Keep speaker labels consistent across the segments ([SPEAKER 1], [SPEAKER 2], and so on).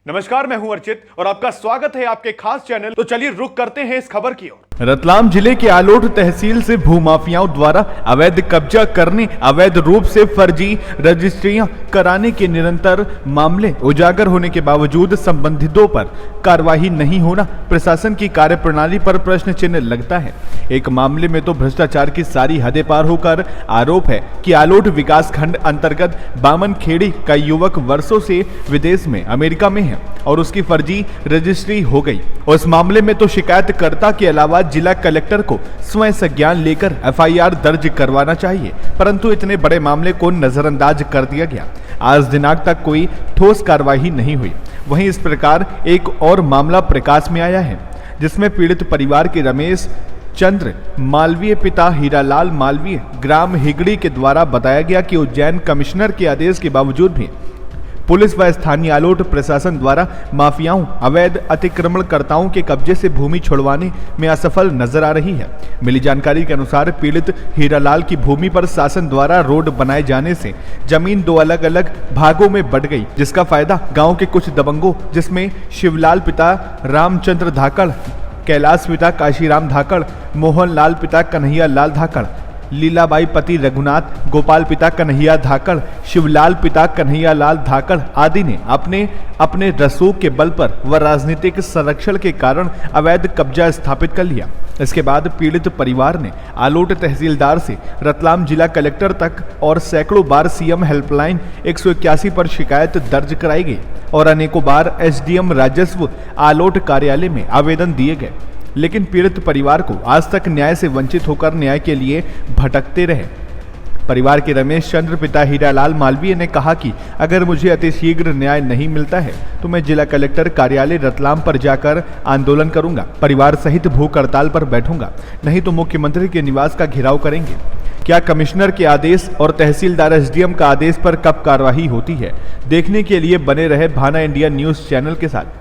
[SPEAKER 1] नमस्कार, मैं हूं अर्चित और आपका स्वागत है आपके खास चैनल। तो चलिए रुक करते हैं इस खबर की ओर।
[SPEAKER 2] रतलाम जिले के आलोट तहसील से भूमाफियाओं द्वारा अवैध कब्जा करने, अवैध रूप से फर्जी रजिस्ट्रियां कराने के निरंतर मामले उजागर होने के बावजूद संबंधितों पर कार्रवाई नहीं होना प्रशासन की कार्यप्रणाली पर प्रश्न चिन्ह लगता है। एक मामले में तो भ्रष्टाचार की सारी हदें पार होकर आरोप है कि आलोट विकास खंड अंतर्गत बामन खेड़ी का युवक वर्षों से विदेश में अमेरिका में है और उसकी फर्जी रजिस्ट्री हो गई। उस मामले में तो शिकायतकर्ता के अलावा जिला कलेक्टर को स्वयं संज्ञान लेकर एफआईआर दर्ज करवाना चाहिए, परंतु इतने बड़े मामले को नजरअंदाज कर दिया गया। आज दिनांक तक कोई ठोस कार्रवाई नहीं हुई। वहीं इस प्रकार एक और मामला प्रकाश में आया है, जिसमें पीड़ित परिवार के रमेश चंद्र मालवीय पिता हीरालाल मालवीय ग्राम हिगड़ी के द्वारा बताया गया कि उज्जैन कमिश्नर के आदेश के बावजूद भी पुलिस व स्थानीय आलोट प्रशासन द्वारा माफियाओं, अवैध अतिक्रमणकर्ताओं के कब्जे से भूमि छुड़वाने में असफल नजर आ रही है। मिली जानकारी के अनुसार पीड़ित हीरालाल की भूमि पर शासन द्वारा रोड बनाए जाने से जमीन दो अलग अलग भागों में बंट गई, जिसका फायदा गांव के कुछ दबंगों, जिसमें शिवलाल पिता रामचंद्र धाकड़, कैलाश पिता काशीराम धाकड़, मोहन लाल पिता कन्हैया लाल धाकड़, लीलाबाई पति रघुनाथ, गोपाल पिता कन्हैया धाकड़, शिवलाल पिता कन्हैया लाल धाकड़ आदि ने अपने अपने रसूख के बल पर व राजनीतिक संरक्षण के कारण अवैध कब्जा स्थापित कर लिया। इसके बाद पीड़ित परिवार ने आलोट तहसीलदार से रतलाम जिला कलेक्टर तक और सैकड़ों बार सीएम हेल्पलाइन 181 पर शिकायत दर्ज कराई गई और अनेकों बार एसडीएम राजस्व आलोट कार्यालय में आवेदन दिए गए, लेकिन पीड़ित परिवार को आज तक न्याय से वंचित होकर न्याय के लिए भटकते रहे। परिवार के रमेश चंद्र पिता हीरालाल मालवीय ने कहा कि अगर मुझे अतिशीघ्र न्याय नहीं मिलता है तो मैं जिला कलेक्टर कार्यालय रतलाम पर जाकर आंदोलन करूंगा, परिवार सहित भूख हड़ताल पर बैठूंगा, नहीं तो मुख्यमंत्री के निवास का घेराव करेंगे। क्या कमिश्नर के आदेश और तहसीलदार एसडीएम का आदेश पर कब कार्रवाई होती है, देखने के लिए बने रहे भाना इंडिया न्यूज चैनल के साथ।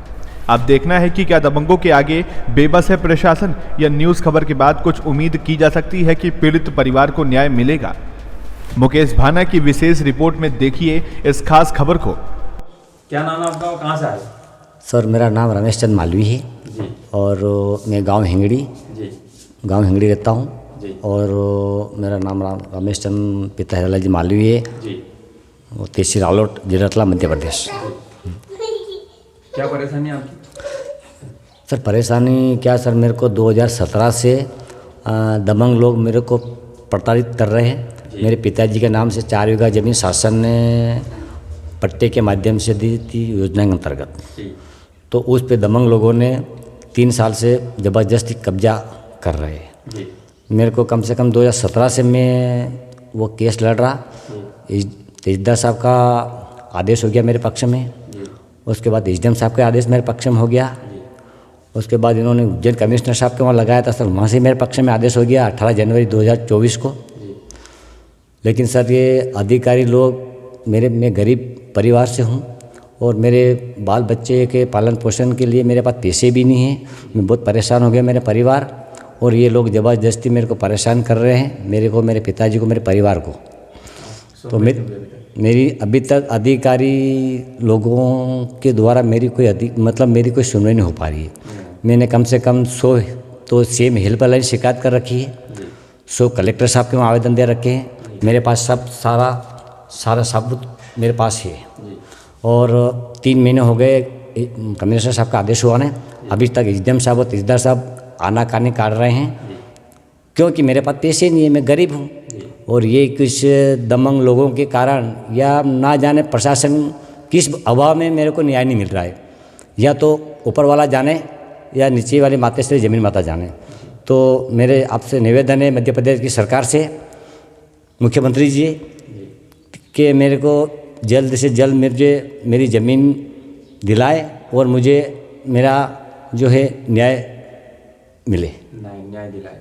[SPEAKER 2] अब देखना है कि क्या दबंगों के आगे बेबस है प्रशासन, या न्यूज खबर के बाद कुछ उम्मीद की जा सकती है कि पीड़ित परिवार को न्याय मिलेगा। मुकेश भाना की विशेष रिपोर्ट में देखिए इस खास खबर को।
[SPEAKER 3] क्या नाम है आपका और कहाँ से आए?
[SPEAKER 4] सर, मेरा नाम रमेश चंद मालवी है
[SPEAKER 3] जी।
[SPEAKER 4] और मैं गांव हिंगड़ी रहता हूं
[SPEAKER 3] जी।
[SPEAKER 4] और मेरा नाम रमेश चंद पिता हीरालाल जी मालवी है
[SPEAKER 3] जी।
[SPEAKER 4] और तहसील आलोट जिला रतलाम मध्य प्रदेश।
[SPEAKER 3] क्या परेशानी आपकी?
[SPEAKER 4] सर, परेशानी क्या सर, मेरे को 2017 से दबंग लोग मेरे को प्रताड़ित कर रहे हैं। मेरे पिताजी के नाम से 4 बीघा जमीन शासन ने पट्टे के माध्यम से दी थी योजना के अंतर्गत, तो उस पे दबंग लोगों ने 3 साल से ज़बरदस्ती कब्जा कर रहे हैं। मेरे को कम से कम 2017 से मैं वो केस लड़ रहा। तहसीलदार साहब का आदेश हो गया मेरे पक्ष में, उसके बाद एसडीएम साहब का आदेश मेरे पक्ष में हो गया, उसके बाद इन्होंने उज्जैन कमिश्नर साहब के वहाँ लगाया था सर, वहाँ से मेरे पक्ष में आदेश हो गया 18 जनवरी 2024 को। लेकिन सर, ये अधिकारी लोग मैं गरीब परिवार से हूँ और मेरे बाल बच्चे के पालन पोषण के लिए मेरे पास पैसे भी नहीं हैं। मैं बहुत परेशान हो गया मेरे परिवार, और ये लोग ज़बरदस्ती मेरे को परेशान कर रहे हैं, मेरे पिताजी को, मेरे परिवार को। तो मेरी अभी तक अधिकारी लोगों के द्वारा मेरी कोई सुनवाई नहीं हो पा रही है। मैंने कम से कम 100 तो सीएम हेल्पलाइन शिकायत कर रखी है, 100 कलेक्टर साहब के वहाँ आवेदन दे रखे हैं। मेरे पास सारा सबूत मेरे पास है और 3 महीने हो गए कमिश्नर साहब का आदेश हुआ ने, अभी तक एसडीएम साहब और तहसीलदार साहब आनाकानी काट रहे हैं, क्योंकि मेरे पास पैसे नहीं है, मैं गरीब हूँ। और ये कुछ दबंग लोगों के कारण या ना जाने प्रशासन किस अभाव में मेरे को न्याय नहीं मिल रहा है, या तो ऊपर वाला जाने या नीचे वाली मातेश्वरी जमीन माता जाने। तो मेरे आपसे निवेदन है मध्य प्रदेश की सरकार से, मुख्यमंत्री जी, कि मेरे को जल्द से जल्द मेरी ज़मीन दिलाए और मुझे मेरा जो है न्याय मिले।
[SPEAKER 3] न्याय दिलाए।